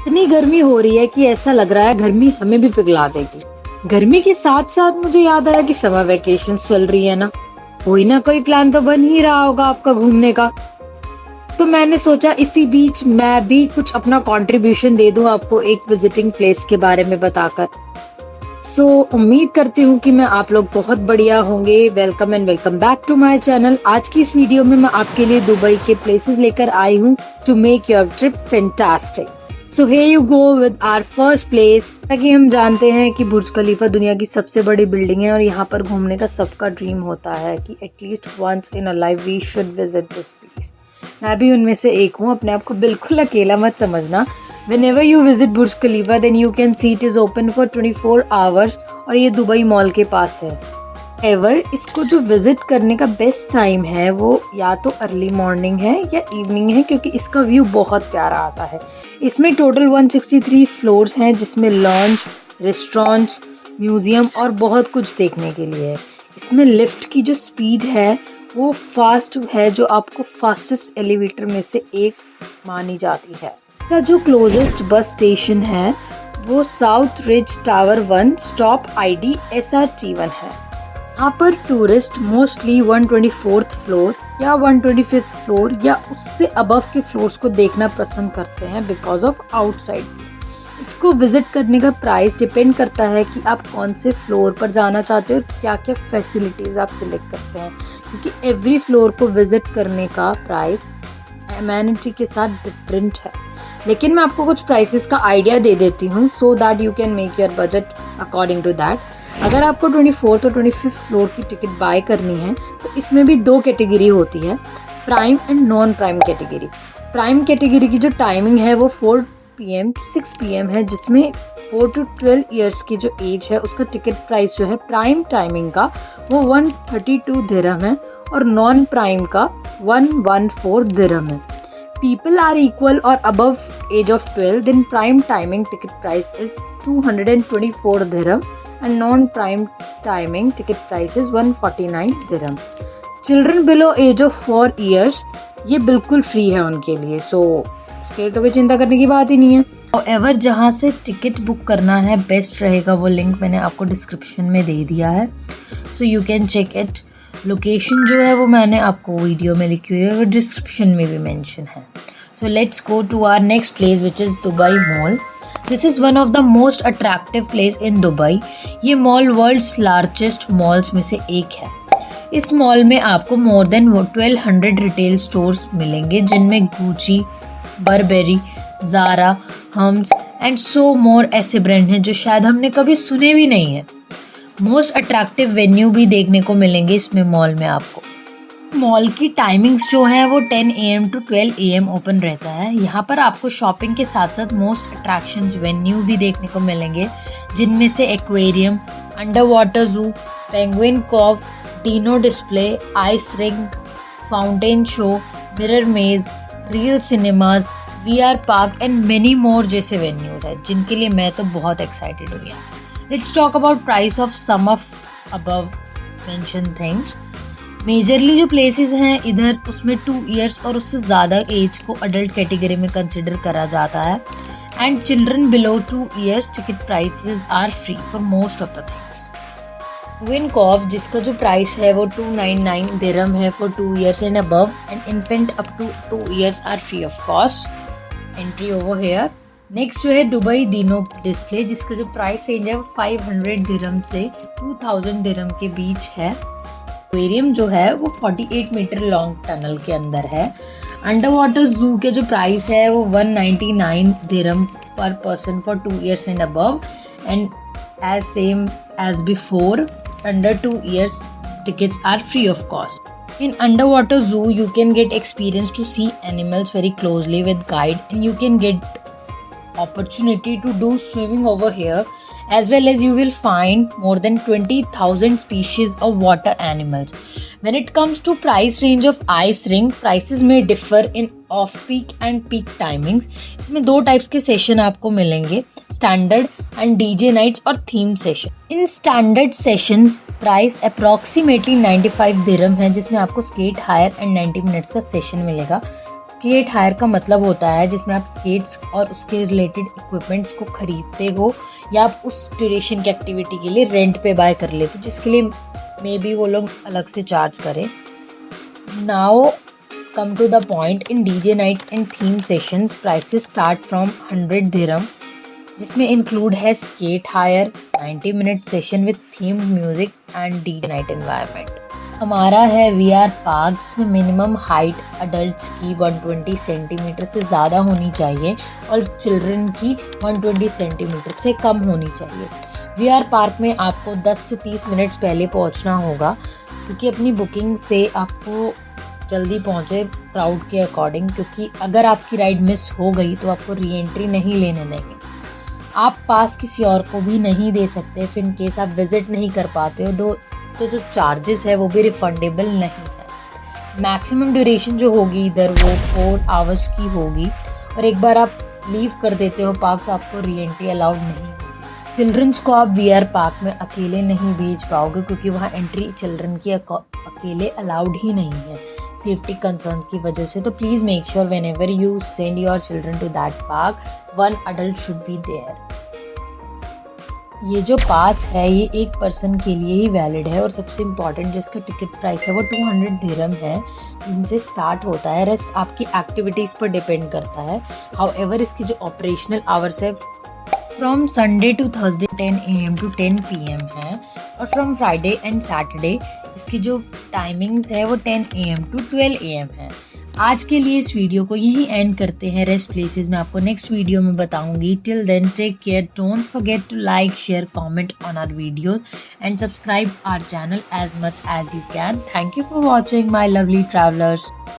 इतनी गर्मी हो रही है कि ऐसा लग रहा है गर्मी हमें भी पिघला देगी। गर्मी के साथ साथ मुझे याद आया कि समर वेकेशन चल रही है ना, कोई ना कोई प्लान तो बन ही रहा होगा आपका घूमने का। तो मैंने सोचा इसी बीच मैं भी कुछ अपना कंट्रीब्यूशन दे दूं आपको एक विजिटिंग प्लेस के बारे में बताकर। उम्मीद करती हूँ कि मैं आप लोग बहुत बढ़िया होंगे। Welcome and welcome back to my channel. आज की इस वीडियो में मैं आपके लिए दुबई के प्लेसेस लेकर आई हूँ to make your trip fantastic. So here you go with our first place। ताकि हम जानते हैं कि बुर्ज खलीफा दुनिया की सबसे बड़ी बिल्डिंग है और यहाँ पर घूमने का सबका ड्रीम होता है कि at least once in a life we should visit this place. मैं भी उनमें से एक हूँ, अपने आप को बिल्कुल अकेला मत समझना। Whenever you visit Burj Khalifa then you can see it is open for 24 hours और ये दुबई मॉल के पास है। एवर इसको जो विजिट करने का बेस्ट टाइम है वो या तो अर्ली मॉर्निंग है या इवनिंग है, क्योंकि इसका व्यू बहुत प्यारा आता है। इसमें टोटल 163 फ्लोर्स हैं, जिसमें लॉन्च, रेस्टोरेंट्स, म्यूजियम और बहुत कुछ देखने के लिए है। इसमें लिफ्ट की जो स्पीड है वो फास्ट है, जो आपको फास्टेस्ट एलिवेटर में से एक मानी जाती है। इसका जो क्लोजेस्ट बस स्टेशन है वो south ridge tower 1 stop ID SRT1 है। यहाँ पर टूरिस्ट मोस्टली 124th फ्लोर या 125th फ्लोर या उससे अबव के फ्लोर्स को देखना पसंद करते हैं बिकॉज ऑफ आउटसाइड। इसको विजिट करने का प्राइस डिपेंड करता है कि आप कौन से फ्लोर पर जाना चाहते हो, क्या क्या फैसिलिटीज आप सिलेक्ट करते हैं, क्योंकि एवरी फ्लोर को विजिट करने का प्राइस एमेनिटी के साथ डिफरेंट है। लेकिन मैं आपको कुछ प्राइसेस का आइडिया दे देती हूँ so that you can make your budget according to that. अगर आपको 24th और 25th फ्लोर की टिकट बाय करनी है तो इसमें भी दो कैटेगरी होती है, prime and non prime category. Prime category की जो टाइमिंग है वो 4 PM to 6 PM है, जिसमें 4 to 12 ईयर्स की जो एज है उसका टिकट प्राइस जो है प्राइम टाइमिंग का वो 132 दिरहम है और नॉन प्राइम का 114 दिरहम है। People are equal or above age of 12, then prime timing ticket price is 224 dirham and non-prime timing ticket price is 149 dirham. Children below age of 4 years ये बिल्कुल फ्री है उनके लिए, उसके लिए तो कोई चिंता करने की बात ही नहीं है। However, जहाँ से टिकट बुक करना है बेस्ट रहेगा वो लिंक मैंने आपको डिस्क्रिप्शन में दे दिया है, so you can check it. Location जो है वो मैंने आपको वीडियो में लिखी हुई है और डिस्क्रिप्शन में भी मेंशन है। So let's go to our next place which is Dubai mall. This is one of the most attractive place in Dubai. ये मॉल वर्ल्ड्स लार्जेस्ट मॉल्स में से एक है। इस मॉल में आपको मोर देन 1200 रिटेल स्टोर्स मिलेंगे, जिनमें गुची, बर्बेरी, ज़ारा, हम्स एंड सो मोर ऐसे ब्रांड हैं जो शायद हमने कभी सुने भी नहीं है। मोस्ट अट्रैक्टिव वेन्यू भी देखने को मिलेंगे इसमें मॉल में आपको। मॉल की टाइमिंग्स जो है वो 10 AM to 12 AM ओपन रहता है। यहाँ पर आपको शॉपिंग के साथ साथ मोस्ट अट्रैक्शंस वेन्यू भी देखने को मिलेंगे, जिनमें से aquarium, under water zoo, penguin cove, dino display, ice rink, fountain show, mirror maze, reel cinemas, VR park and many more जैसे वेन्यूज हैं, जिनके लिए मैं तो बहुत एक्साइटेड हूँ यहाँ। Let's talk about price of some of above mentioned things. Majorly जो प्लेसेस हैं इधर उसमें 2 इयर्स और उससे ज़्यादा एज को अडल्ट कैटेगरी में कंसिडर करा जाता है and children below 2 years ticket prices are free for most of the things. विन कॉफ जिसका जो प्राइस है वो 299 दिरहम है for 2 years and above and infant up to 2 years are free of cost entry over here. Next जो है Dubai दिनो डिस्प्ले, जिसका जो प्राइस रेंज है वो 500 दिरहम से 2000 दिरहम के बीच है। एक्वेरियम जो है वो 48 मीटर लॉन्ग टनल के अंदर है। अंडर वाटर जू के जो प्राइस है वो 199 dirham per person for 2 years and above and as same as before under 2 years tickets are free of cost. In underwater zoo you can get experience to see animals very closely with guide and you can get opportunity to do swimming over here, as well as you will find more than 20,000 species of water animals. When it comes to price range of ice ring, prices may differ in off peak and peak timings. इसमें 2 types के session आपको मिलेंगे, standard and DJ nights और theme session. In standard sessions price approximately 95 दिरहम है, जिसमें आपको skate higher and 90 minutes का session मिलेगा। स्केट हायर का मतलब होता है जिसमें आप स्केट्स और उसके रिलेटेड इक्विपमेंट्स को खरीदते हो या आप उस ड्यूरेशन की एक्टिविटी के लिए रेंट पे बाय कर लेते हो, जिसके लिए मे बी वो लोग अलग से चार्ज करें। Now come to the point, in DJ nights and theme sessions prices start from 100 dirham, जिसमें इंक्लूड है skate hire, 90 minute session with theme music and DJ night environment. हमारा है VR पार्क, जिसमें मिनिमम हाइट अडल्ट्स की 120 centimetre से ज़्यादा होनी चाहिए और चिल्ड्रन की 120 सेंटीमीटर से कम होनी चाहिए। VR पार्क में आपको 10 से 30 मिनट्स पहले पहुंचना होगा, क्योंकि अपनी बुकिंग से आपको जल्दी पहुंचे क्राउड के अकॉर्डिंग, क्योंकि अगर आपकी राइड मिस हो गई तो आपको री एंट्री नहीं लेने देंगे। आप पास किसी और को भी नहीं दे सकते इफ इन केस आप विजिट नहीं कर पाते हो, तो जो चार्जेस है वो भी रिफंडेबल नहीं है। मैक्सिमम ड्यूरेशन जो होगी इधर वो 4 आवर्स की होगी, और एक बार आप लीव कर देते हो पार्क तो आपको री एंट्री अलाउड नहीं होगी। चिल्ड्रंस को आप VR पार्क में अकेले नहीं भेज पाओगे, क्योंकि वहाँ एंट्री चिल्ड्रन की अकेले अलाउड ही नहीं है सेफ्टी कंसर्न्स की वजह से। तो please make sure whenever you send your children to that park, 1 adult should be there. ये जो पास है ये एक पर्सन के लिए ही वैलिड है, और सबसे इम्पॉर्टेंट जो इसका टिकट प्राइस है वो 200 दिरहम है, जिनसे स्टार्ट होता है। रेस्ट आपकी एक्टिविटीज़ पर डिपेंड करता है। हाउएवर इसकी जो ऑपरेशनल आवर्स है from Sunday to Thursday 10 AM to 10 PM है, और फ्रॉम फ्राइडे एंड सैटरडे इसकी जो टाइमिंग्स है वो 10 AM to 12 AM है। आज के लिए इस वीडियो को यहीं एंड करते हैं। रेस्ट प्लेसेस मैं आपको नेक्स्ट वीडियो में बताऊंगी। Till then take care, don't forget to like, share, comment on our videos and subscribe our channel as much as you can. Thank you for watching, my lovely travelers.